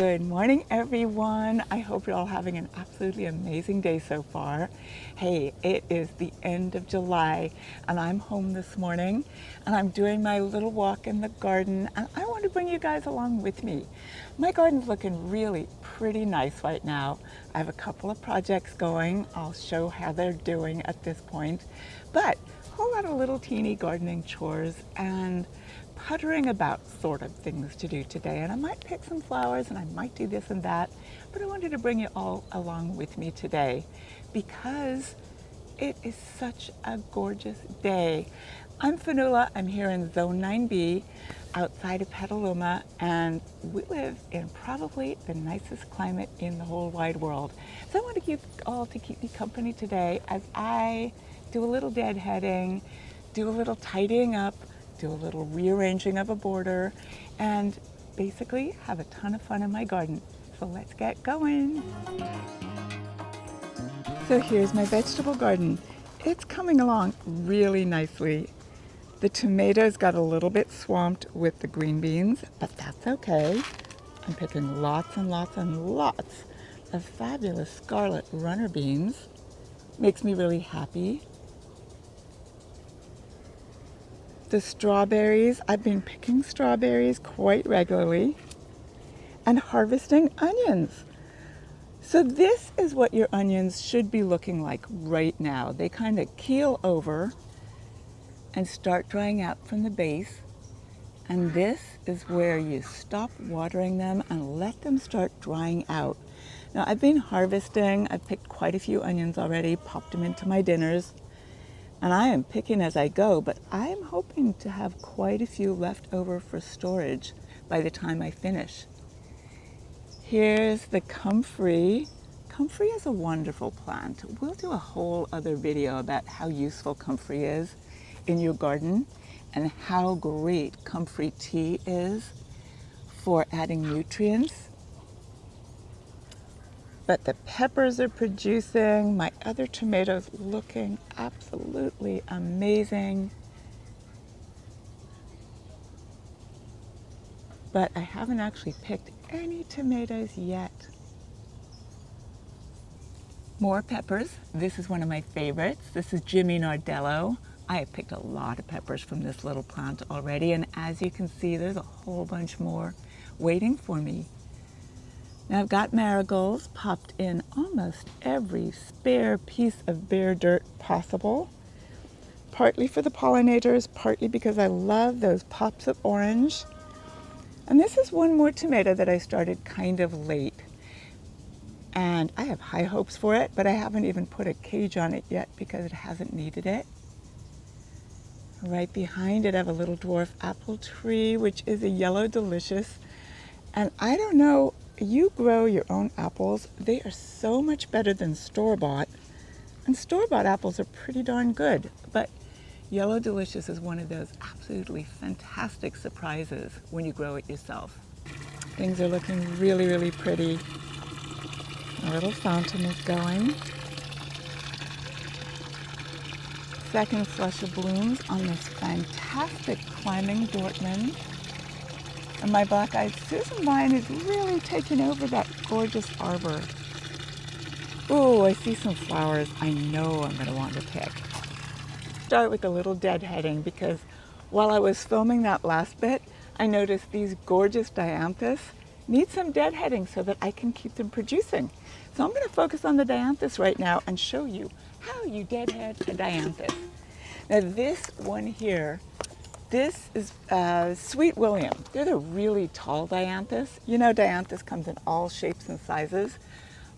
Good morning, everyone. I hope you're all having an absolutely amazing day so far. Hey, it is the end of July and I'm home this morning and I'm doing my little walk in the garden and I want to bring you guys along with me. My garden's looking really pretty nice right now. I have a couple of projects going. I'll show how they're doing at this point, but a whole lot of little teeny gardening chores and puttering about sort of things to do today. And I might pick some flowers and I might do this and that, but I wanted to bring you all along with me today because it is such a gorgeous day. I'm Fanula, I'm here in Zone 9B outside of Petaluma, and we live in probably the nicest climate in the whole wide world. So I want to keep me company today as I do a little deadheading, do a little tidying up, do a little rearranging of a border, and basically have a ton of fun in my garden. So let's get going. So here's my vegetable garden. It's coming along really nicely. The tomatoes got a little bit swamped with the green beans, but that's okay. I'm picking lots and lots and lots of fabulous scarlet runner beans. Makes me really happy. The strawberries, I've been picking strawberries quite regularly and harvesting onions. So this is what your onions should be looking like right now. They kind of keel over and start drying out from the base. And this is where you stop watering them and let them start drying out. Now I've been harvesting, I've picked quite a few onions already, popped them into my dinners. And I am picking as I go, but I am hoping to have quite a few left over for storage by the time I finish. Here's the comfrey. Comfrey is a wonderful plant. We'll do a whole other video about how useful comfrey is in your garden and how great comfrey tea is for adding nutrients. But the peppers are producing, my other tomatoes looking absolutely amazing. But I haven't actually picked any tomatoes yet. More peppers. This is one of my favorites. This is Jimmy Nardello. I have picked a lot of peppers from this little plant already, and as you can see, there's a whole bunch more waiting for me. Now I've got marigolds popped in almost every spare piece of bare dirt possible, partly for the pollinators, partly because I love those pops of orange. And this is one more tomato that I started kind of late. And I have high hopes for it, but I haven't even put a cage on it yet because it hasn't needed it. Right behind it I have a little dwarf apple tree, which is a yellow delicious. And I don't know, you grow your own apples. They are so much better than store-bought. And store-bought apples are pretty darn good. But Yellow Delicious is one of those absolutely fantastic surprises when you grow it yourself. Things are looking really, really pretty. A little fountain is going. Second flush of blooms on this fantastic climbing Dortmund. And my black-eyed Susan vine is really taking over that gorgeous arbor. Ooh, I see some flowers I know I'm going to want to pick. Start with a little deadheading because while I was filming that last bit, I noticed these gorgeous dianthus need some deadheading so that I can keep them producing. So I'm going to focus on the dianthus right now and show you how you deadhead a dianthus. Now this one here, this is Sweet William. They're the really tall dianthus. You know, dianthus comes in all shapes and sizes.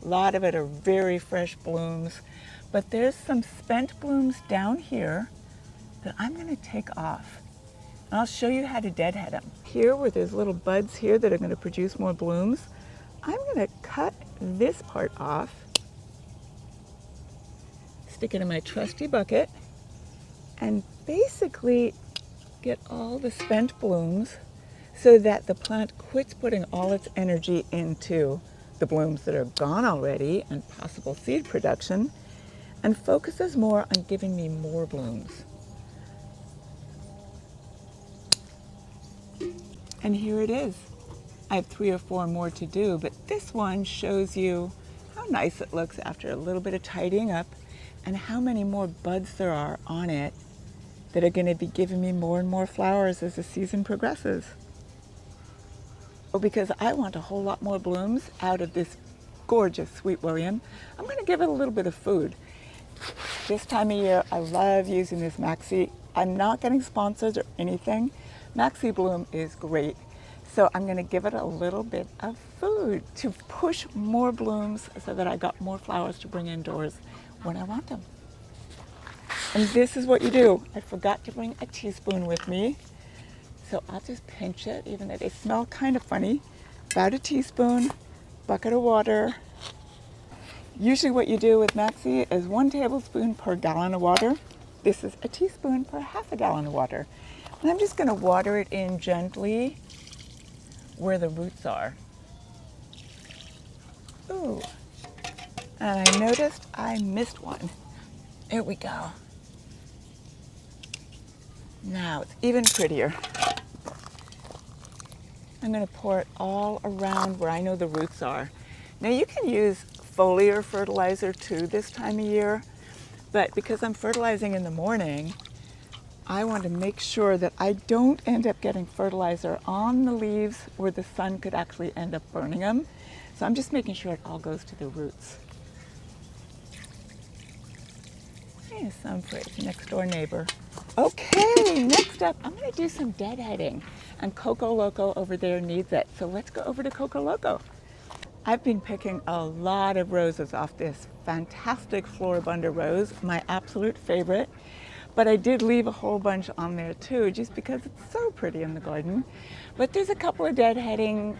A lot of it are very fresh blooms, but there's some spent blooms down here that I'm going to take off. And I'll show you how to deadhead them. Here where there's little buds here that are going to produce more blooms, I'm going to cut this part off, stick it in my trusty bucket, and basically get all the spent blooms so that the plant quits putting all its energy into the blooms that are gone already and possible seed production and focuses more on giving me more blooms. And here it is. I have 3 or 4 more to do, but this one shows you how nice it looks after a little bit of tidying up and how many more buds there are on it that are going to be giving me more and more flowers as the season progresses. Oh, because I want a whole lot more blooms out of this gorgeous Sweet William, I'm going to give it a little bit of food. This time of year, I love using this Maxi. I'm not getting sponsored or anything. Maxi Bloom is great. So I'm going to give it a little bit of food to push more blooms so that I got more flowers to bring indoors when I want them. And this is what you do. I forgot to bring a teaspoon with me. So I'll just pinch it, even though they smell kind of funny. About a teaspoon, bucket of water. Usually what you do with Maxi is 1 tablespoon per gallon of water. This is a teaspoon per half a gallon of water. And I'm just going to water it in gently where the roots are. Ooh. And I noticed I missed one. There we go. Now it's even prettier. I'm going to pour it all around where I know the roots are. Now you can use foliar fertilizer too this time of year, but because I'm fertilizing in the morning, I want to make sure that I don't end up getting fertilizer on the leaves where the sun could actually end up burning them. So I'm just making sure it all goes to the roots. Here's some for the next door neighbor. Okay, next up, I'm going to do some deadheading. And Koko Loko over there needs it. So let's go over to Koko Loko. I've been picking a lot of roses off this fantastic Floribunda rose, my absolute favorite. But I did leave a whole bunch on there too, just because it's so pretty in the garden. But there's a couple of deadheading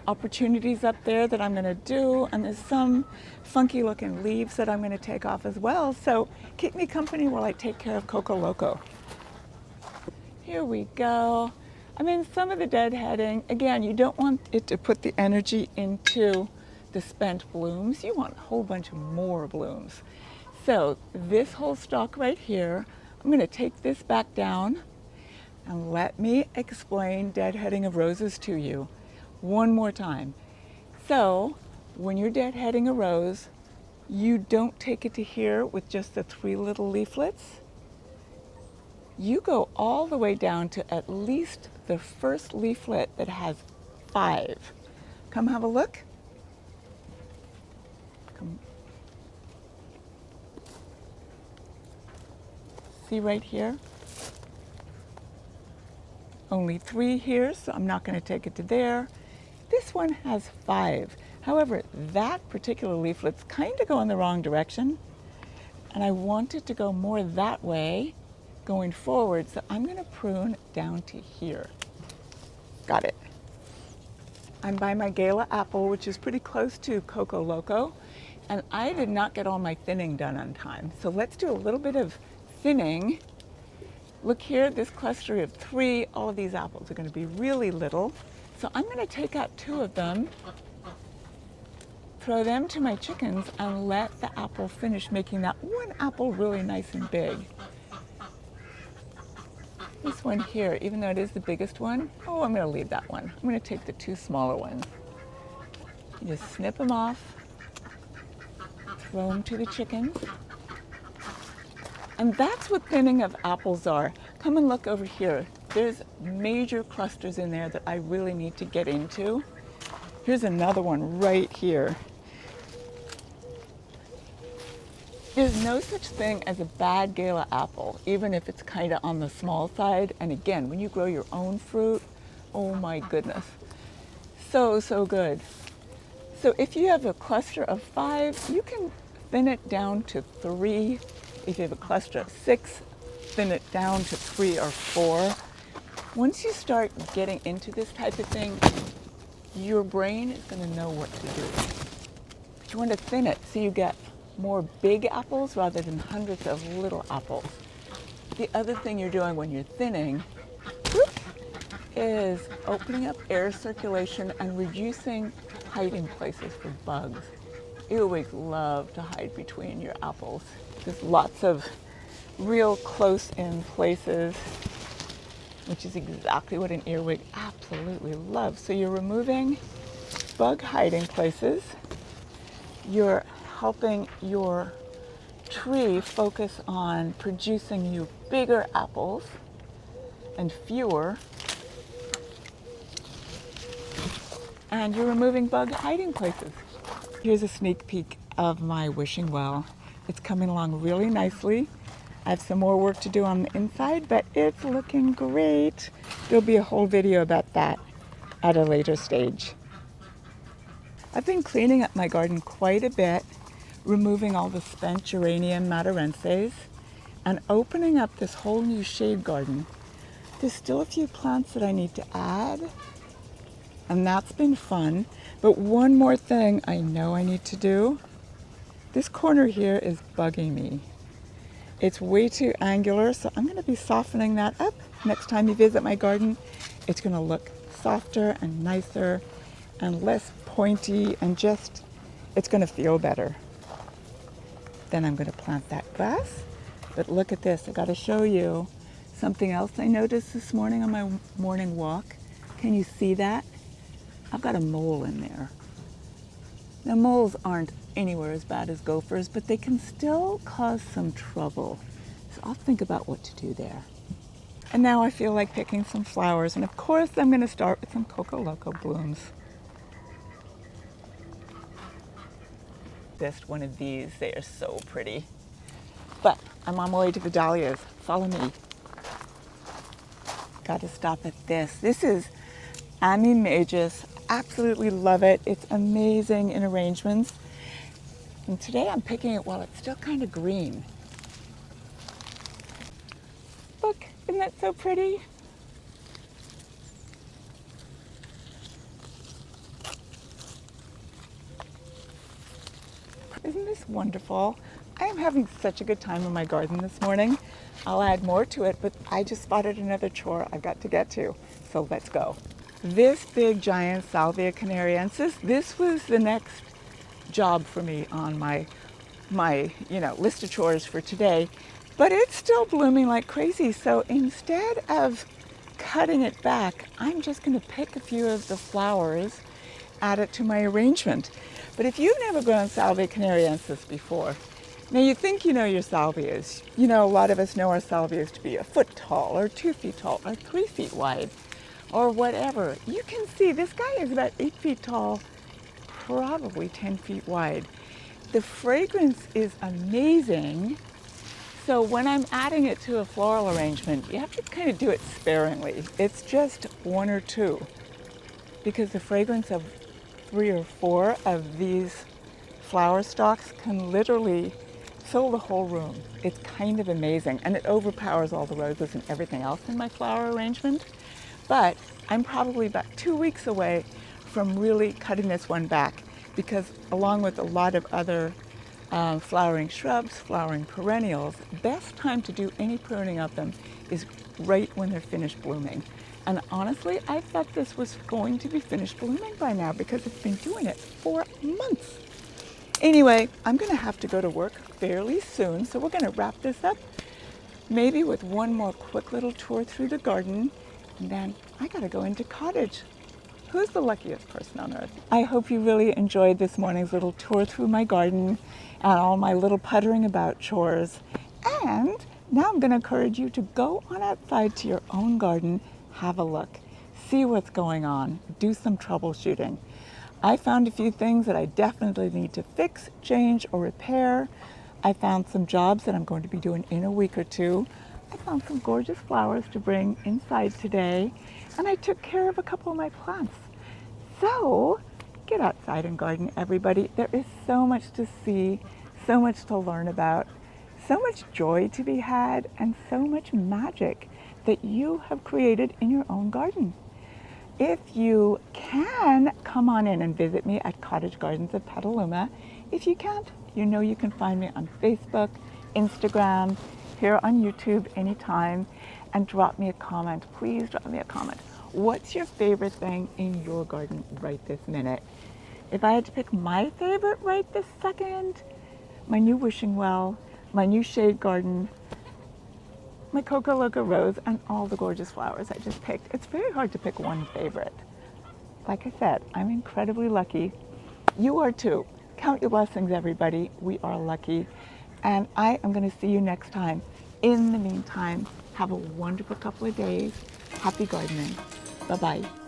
opportunities up there that I'm going to do, and there's some funky looking leaves that I'm going to take off as well. So keep me company while I take care of Koko Loko. Here we go. I mean, some of the deadheading, again, you don't want it to put the energy into the spent blooms. You want a whole bunch more blooms. So this whole stalk right here, I'm going to take this back down and let me explain deadheading of roses to you one more time. So when you're deadheading a rose, you don't take it to here with just the 3 little leaflets. You go all the way down to at least the first leaflet that has 5. Come have a look. Come. See right here? Only 3 here, so I'm not going to take it to there. This one has 5. However, that particular leaflet's kind of going the wrong direction, and I want it to go more that way going forward, so I'm going to prune down to here. Got it. I'm by my Gala apple, which is pretty close to Koko Loko, and I did not get all my thinning done on time. So let's do a little bit of thinning. Look here, this cluster of 3, all of these apples are going to be really little. So I'm going to take out 2 of them, throw them to my chickens, and let the apple finish making that one apple really nice and big. This one here, even though it is the biggest one, oh, I'm going to leave that one. I'm going to take the 2 smaller ones. You just snip them off, throw them to the chickens. And that's what thinning of apples are. Come and look over here. There's major clusters in there that I really need to get into. Here's another one right here. There's no such thing as a bad Gala apple, even if it's kind of on the small side. And again, when you grow your own fruit, oh my goodness, so, so good. So if you have a cluster of 5, you can thin it down to 3. If you have a cluster of 6, thin it down to 3 or 4. Once you start getting into this type of thing, your brain is going to know what to do. But you want to thin it so you get more big apples rather than hundreds of little apples. The other thing you're doing when you're thinning is opening up air circulation and reducing hiding places for bugs. You always love to hide between your apples. There's lots of real close-in places which is exactly what an earwig absolutely loves. So you're removing bug hiding places. You're helping your tree focus on producing you bigger apples and fewer. And you're removing bug hiding places. Here's a sneak peek of my wishing well. It's coming along really nicely. I have some more work to do on the inside, but it's looking great. There'll be a whole video about that at a later stage. I've been cleaning up my garden quite a bit, removing all the spent geranium matarenses and opening up this whole new shade garden. There's still a few plants that I need to add, and that's been fun. But one more thing I know I need to do. This corner here is bugging me. It's way too angular, so I'm going to be softening that up. Next time you visit my garden, it's going to look softer and nicer and less pointy, and just, it's going to feel better. Then I'm going to plant that grass. But look at this, I got to show you something else I noticed this morning on my morning walk. Can you see that? I've got a mole in there. Now, moles aren't anywhere as bad as gophers, but they can still cause some trouble. So I'll think about what to do there. And now I feel like picking some flowers. And of course, I'm going to start with some Koko Loko blooms. Just one of these, they are so pretty. But I'm on my way to the dahlias. Follow me. Got to stop at this. This is Ami Magus. Absolutely love it. It's amazing in arrangements. And today I'm picking it while it's still kind of green. Look, isn't that so pretty? Isn't this wonderful? I am having such a good time in my garden this morning. I'll add more to it, but I just spotted another chore I've got to get to. So let's go. This big giant Salvia canariensis, this was the next job for me on my list of chores for today, but it's still blooming like crazy. So instead of cutting it back, I'm just going to pick a few of the flowers, add it to my arrangement. But if you've never grown Salvia canariensis before, now you think you know your salvias. You know, a lot of us know our salvias to be a foot tall or 2 feet tall or 3 feet wide or whatever. You can see this guy is about 8 feet tall, probably 10 feet wide. The fragrance is amazing. So when I'm adding it to a floral arrangement, you have to kind of do it sparingly. It's just 1 or 2, because the fragrance of 3 or 4 of these flower stalks can literally fill the whole room. It's kind of amazing, and it overpowers all the roses and everything else in my flower arrangement. But I'm probably about 2 weeks away from really cutting this one back, because along with a lot of other flowering shrubs, flowering perennials, best time to do any pruning of them is right when they're finished blooming. And honestly, I thought this was going to be finished blooming by now because it's been doing it for months. Anyway, I'm going to have to go to work fairly soon, so we're going to wrap this up, maybe with one more quick little tour through the garden, and then I got to go into Cottage. Who's the luckiest person on earth? I hope you really enjoyed this morning's little tour through my garden and all my little puttering about chores. And now I'm going to encourage you to go on outside to your own garden, have a look, see what's going on, do some troubleshooting. I found a few things that I definitely need to fix, change, or repair. I found some jobs that I'm going to be doing in a week or 2. I found some gorgeous flowers to bring inside today, and I took care of a couple of my plants. So get outside and garden, everybody. There is so much to see, so much to learn about, so much joy to be had, and so much magic that you have created in your own garden. If you can, come on in and visit me at Cottage Gardens of Petaluma. If you can't, you know you can find me on Facebook, Instagram, here on YouTube anytime, and drop me a comment. Please drop me a comment. What's your favorite thing in your garden right this minute? If I had to pick my favorite right this second, my new wishing well, my new shade garden, my Koko Loko rose and all the gorgeous flowers I just picked. It's very hard to pick one favorite. Like I said, I'm incredibly lucky. You are too. Count your blessings, everybody. We are lucky. And I am going to see you next time. In the meantime, have a wonderful couple of days. Happy gardening. Bye-bye.